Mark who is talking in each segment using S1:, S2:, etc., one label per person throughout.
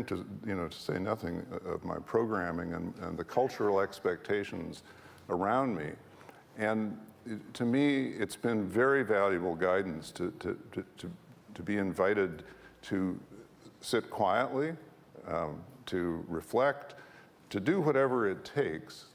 S1: think to say nothing of my programming and the cultural expectations around me. And to me, it's been very valuable guidance to be invited to sit quietly, to reflect, to do whatever it takes.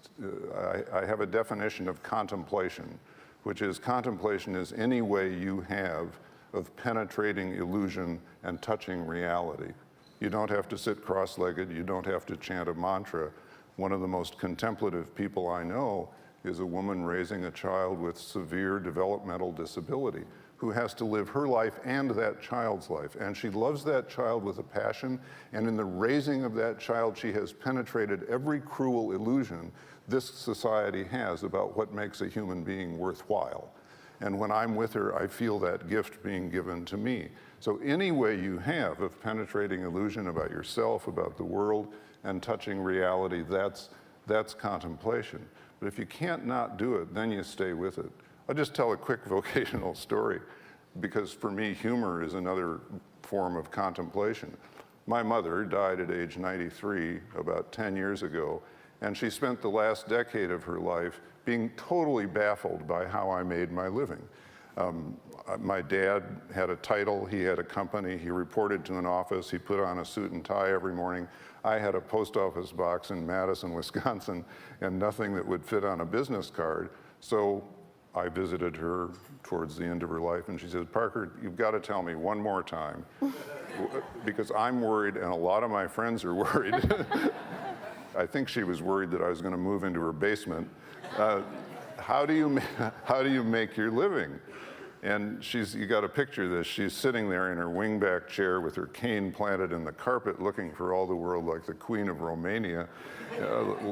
S1: I have a definition of contemplation, which is contemplation is any way you have of penetrating illusion and touching reality. You don't have to sit cross-legged, you don't have to chant a mantra. One of the most contemplative people I know is a woman raising a child with severe developmental disability who has to live her life and that child's life. And she loves that child with a passion, and in the raising of that child, she has penetrated every cruel illusion this society has about what makes a human being worthwhile. And when I'm with her, I feel that gift being given to me. So any way you have of penetrating illusion about yourself, about the world, and touching reality, that's contemplation. But if you can't not do it, then you stay with it. I'll just tell a quick vocational story, because for me, humor is another form of contemplation. My mother died at age 93 about 10 years ago, and she spent the last decade of her life being totally baffled by how I made my living. My dad had a title, he had a company, he reported to an office, he put on a suit and tie every morning. I had a post office box in Madison, Wisconsin, and nothing that would fit on a business card. So I visited her towards the end of her life, and she said, "Parker, you've got to tell me one more time, because I'm worried, and a lot of my friends are worried." I think she was worried that I was going to move into her basement. How do you make your living? And you got to picture this. She's sitting there in her wingback chair with her cane planted in the carpet, looking for all the world like the Queen of Romania,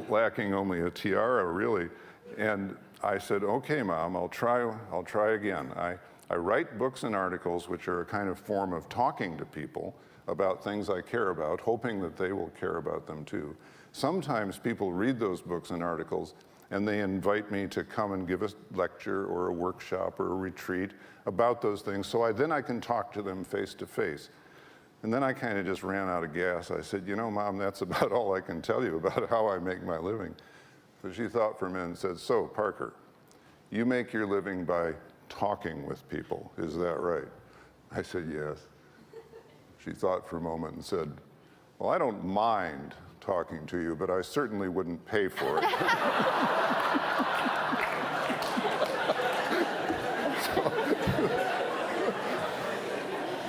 S1: lacking only a tiara, really. And I said, "Okay, Mom, I'll try again." I write books and articles, which are a kind of form of talking to people about things I care about, hoping that they will care about them too. Sometimes people read those books and articles and they invite me to come and give a lecture or a workshop or a retreat about those things, so then I can talk to them face to face. And then I kind of just ran out of gas. I said, "Mom, that's about all I can tell you about how I make my living." So she thought for a minute and said, "So, Parker, you make your living by talking with people, is that right?" I said, "Yes." She thought for a moment and said, "Well, I don't mind talking to you, but I certainly wouldn't pay for it."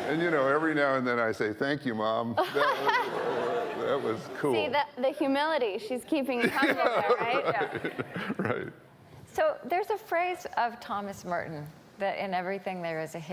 S1: And every now and then I say, "Thank you, Mom." That was cool.
S2: See, the humility, she's keeping you humble there, right?
S1: Yeah. Right.
S3: So there's a phrase of Thomas Merton that in everything there is a hidden